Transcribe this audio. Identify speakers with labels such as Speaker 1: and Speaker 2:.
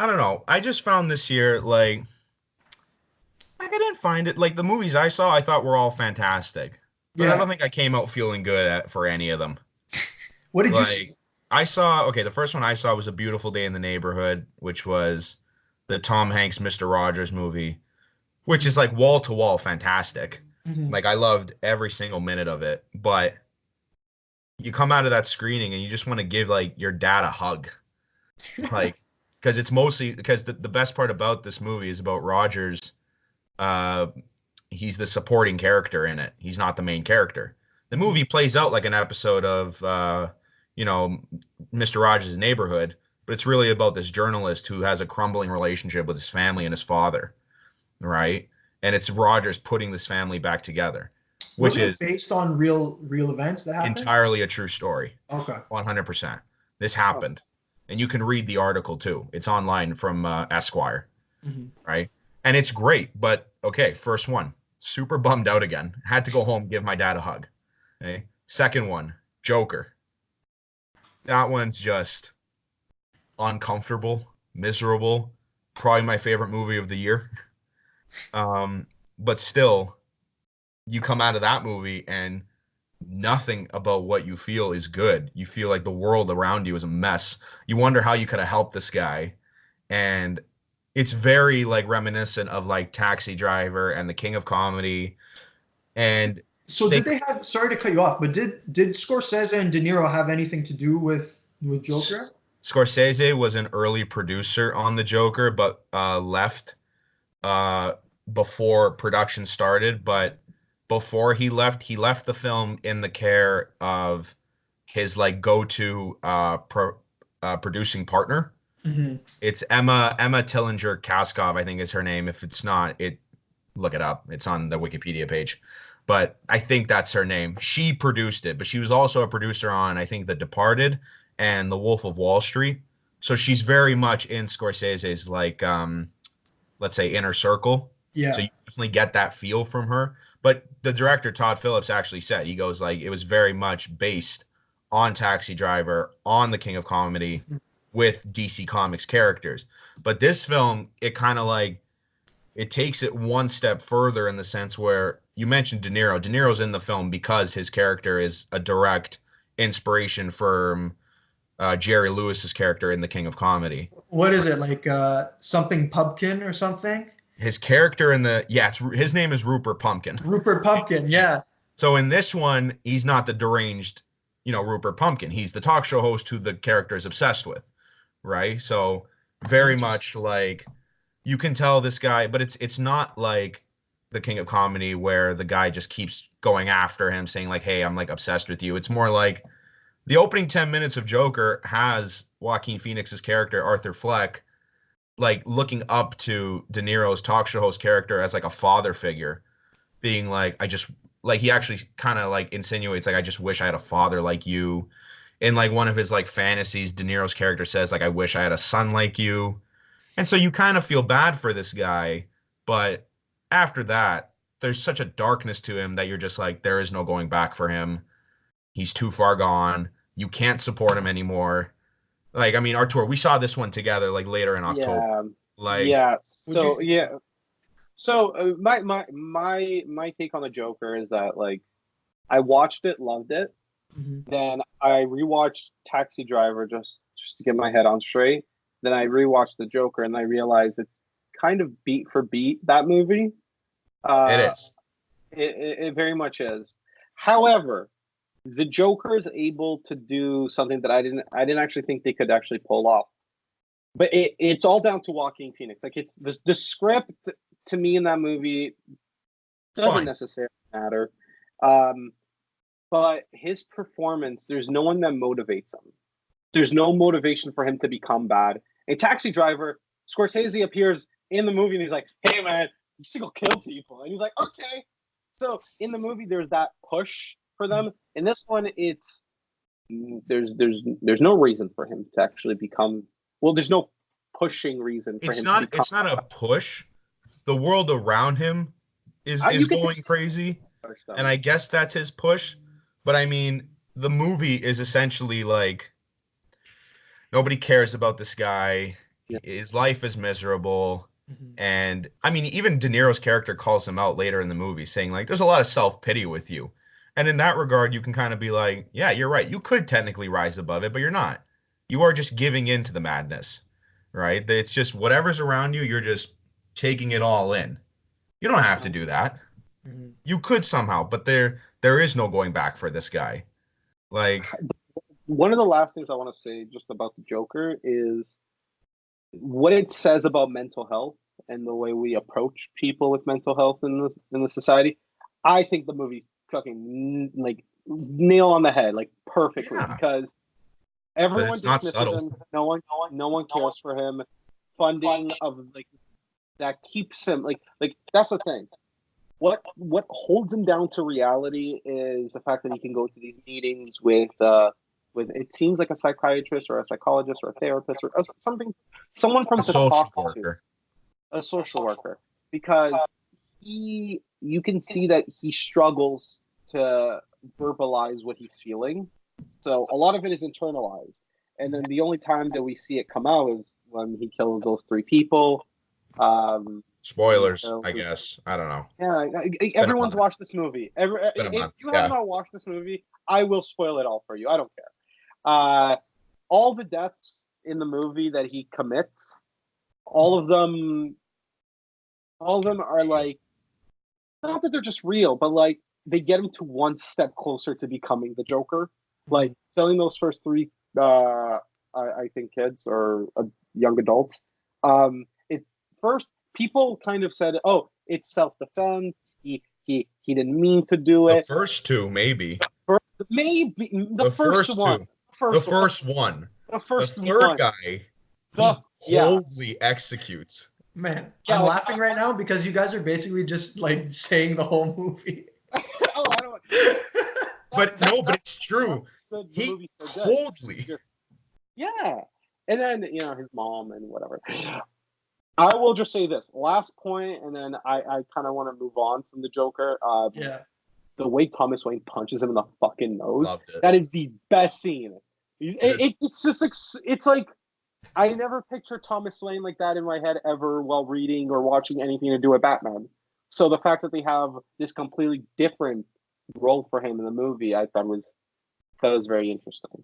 Speaker 1: I don't know. I just found this year like I didn't find it like the movies I saw I thought were all fantastic. But I
Speaker 2: Yeah.
Speaker 1: don't think I came out feeling good for any of them.
Speaker 2: What did you
Speaker 1: Like
Speaker 2: see?
Speaker 1: I saw okay, the first one I saw was A Beautiful Day in the Neighborhood, which was the Tom Hanks Mr. Rogers movie, which is like wall to wall fantastic.
Speaker 2: Mhm.
Speaker 1: Like I loved every single minute of it, but you come out of that screening and you just want to give like your dad a hug. Like because it's mostly because the best part about this movie is about Rogers. uh he's the supporting character in it. He's not the main character. The
Speaker 2: Mhm.
Speaker 1: movie plays out like an episode of you know, Mr. Rogers' Neighborhood, but it's really about this journalist who has a crumbling relationship with his family and his father, right? And it's Rogers putting this family back together, which
Speaker 2: Wasn't it
Speaker 1: is
Speaker 2: based on real events that happened?
Speaker 1: entirely a true story.
Speaker 2: Okay.
Speaker 1: 100%. This
Speaker 3: Oh,
Speaker 1: happened. And you can read the article too. It's online from Esquire,
Speaker 2: Mhm.
Speaker 1: right? And it's great, but okay, first one, super bummed out again. Had to go home, give my dad a hug. Okay. Second one, Joker. That one's just uncomfortable, miserable. Probably my favorite movie of the year. But still, you come out of that movie and nothing about what you feel is good. You feel like the world around you is a mess. You wonder how you could have helped this guy. And it's very like reminiscent of like Taxi Driver and The King of Comedy. And
Speaker 2: So
Speaker 1: they
Speaker 2: did they have? Sorry to cut you off, but did Scorsese and De Niro have anything to do with Joker?
Speaker 1: Scorsese was an early producer on the Joker, but left uh, before production started. But before he left the film in the care of his like go-to producing partner.
Speaker 2: Hmm.
Speaker 1: It's Emma Tillinger Kaskov, I think is her name. If it's not, it look it up. It's on the Wikipedia page. But I think that's her name. She produced it, but she was also a producer on, I think, The Departed and The Wolf of Wall Street. So she's very much in Scorsese's like let's say inner circle. So
Speaker 2: Yeah.
Speaker 1: you definitely get that feel from her. But the director Todd Phillips actually said he goes like it was very much based on Taxi Driver, on the King of Comedy with DC Comics characters. But this film, it kind of like it takes it one step further in the sense where you mentioned De Niro. De Niro's in the film because his character is a direct inspiration from Jerry Lewis's character in The King of Comedy.
Speaker 2: What is it like? Something Pumpkin or something?
Speaker 1: His character in the yeah, it's his name is Rupert Pumpkin.
Speaker 2: Rupert Pumpkin. Yeah.
Speaker 1: So in this one, he's not the deranged, Rupert Pumpkin. He's the talk show host who the character is obsessed with, right? So very
Speaker 2: Interesting.
Speaker 1: much like you can tell this guy, but it's not like the King of Comedy where the guy just keeps going after him, saying like, "Hey, I'm like obsessed with you." It's more like the opening 10 minutes of Joker has Joaquin Phoenix's character Arthur Fleck like looking up to De Niro's talk show host character as like a father figure, being like, I just like he actually kind of like insinuates like I just wish I had a father like you. In like one of his like fantasies, De Niro's character says like I wish I had a son like you. And so you kind of feel bad for this guy, but after that, there's such a darkness to him that you're just like there is no going back for him. He's too far gone. You can't support him anymore. Like I mean, Artur, we saw this one together like later in October.
Speaker 3: yeah,
Speaker 1: Like
Speaker 3: yeah.
Speaker 2: What do you
Speaker 3: So
Speaker 2: think of
Speaker 3: yeah, so my take on the Joker is that like I watched it, loved it.
Speaker 2: it? Hmm.
Speaker 3: Then I rewatched Taxi Driver just to get my head on straight. Then I rewatched the Joker, and I realized it's kind of beat for beat that movie.
Speaker 1: it
Speaker 3: Uh,
Speaker 1: is.
Speaker 3: it very much is. However, the Joker is able to do something that I didn't actually think they could actually pull off. But it's all down to Joaquin Phoenix. Like it's the script to me in that movie
Speaker 1: It's
Speaker 3: doesn't
Speaker 1: fine.
Speaker 3: necessarily matter. Um, but his performance, there's no one that motivates him. There's no motivation for him to become bad. A Taxi Driver, Scorsese appears in the movie and he's like, "Hey man, you should go kill people," and he's like, "Okay." So in the movie, there's that push for them. In this one, it's there's no reason for him to actually become. Well, there's no pushing reason for
Speaker 1: it's
Speaker 3: him to
Speaker 1: not
Speaker 3: become.
Speaker 1: it's not a push. The world around him is
Speaker 3: You can say
Speaker 1: going crazy,
Speaker 3: push
Speaker 1: and
Speaker 3: them.
Speaker 1: I guess that's his push. But I mean, the movie is essentially like nobody cares about this guy. his life is miserable.
Speaker 2: Mhm.
Speaker 1: And I mean, even De Niro's character calls him out later in the movie, saying like, "There's a lot of self-pity with you." And in that regard, you can kind of be like, "Yeah, you're right. You could technically rise above it, but you're not. You are just giving in to the madness, right? It's just whatever's around you, you're just taking it all in. You don't have to do that.
Speaker 2: Mhm.
Speaker 1: You could somehow, but there is no going back for this guy. Like,
Speaker 3: One of the last things I want to say just about the Joker is what it says about mental health and the way we approach people with mental health in the society. I think the movie fucking like nail on the head, like perfectly,
Speaker 1: yeah,
Speaker 3: because
Speaker 1: but
Speaker 3: everyone
Speaker 1: it's not
Speaker 3: dismisses
Speaker 1: subtle.
Speaker 3: him. No one cares for him. Funding of like that keeps him like that's the thing. What holds him down to reality is the fact that he can go to these meetings with it seems like a psychiatrist or a psychologist or a therapist or something, someone from
Speaker 1: A
Speaker 3: to
Speaker 1: social
Speaker 3: talk to,
Speaker 1: worker.
Speaker 3: a social worker, because you can see that he struggles to verbalize what he's feeling. So a lot of it is internalized. And then the only time that we see it come out is when he kills those three people.
Speaker 1: Spoilers, I guess. I don't know.
Speaker 3: Yeah,
Speaker 1: Been a
Speaker 3: everyone's
Speaker 1: month.
Speaker 3: watched this movie.
Speaker 1: It's been a
Speaker 3: If
Speaker 1: month.
Speaker 3: you have
Speaker 1: Yeah.
Speaker 3: not watched this movie, I will spoil it all for you. I don't care. All the deaths in the movie that he commits, all of them are like, not that they're just real, but like they get him to one step closer to becoming the Joker. Like killing those first three, I think kids or young adults. It's first people kind of said, "Oh, it's self-defense. He didn't mean to do
Speaker 1: The
Speaker 3: it."
Speaker 1: first two, maybe.
Speaker 3: Maybe the
Speaker 1: The
Speaker 3: first
Speaker 1: first
Speaker 3: one,
Speaker 1: two.
Speaker 3: the
Speaker 1: The
Speaker 3: first one,
Speaker 1: first one.
Speaker 3: the
Speaker 1: The
Speaker 3: first
Speaker 1: third
Speaker 3: one.
Speaker 1: guy,
Speaker 3: The
Speaker 1: he
Speaker 3: yeah,
Speaker 1: coldly executes.
Speaker 2: Man,
Speaker 3: Yeah,
Speaker 2: I'm
Speaker 3: like,
Speaker 2: laughing right now because you guys are basically just like saying the whole movie.
Speaker 3: oh, I don't.
Speaker 1: But no, but it's true.
Speaker 3: The
Speaker 1: He
Speaker 3: movie's so good.
Speaker 1: coldly.
Speaker 3: Just yeah, and then his mom and whatever. I will just say this last point, and then I kind of want to move on from the Joker.
Speaker 2: Yeah.
Speaker 3: The way Thomas Wayne punches him in the fucking nose,
Speaker 1: Loved it.
Speaker 3: that is the best scene. It's just like it's like I never pictured Thomas Wayne like that in my head ever while reading or watching anything to do with Batman. So the fact that they have this completely different role for him in the movie, I thought was very interesting.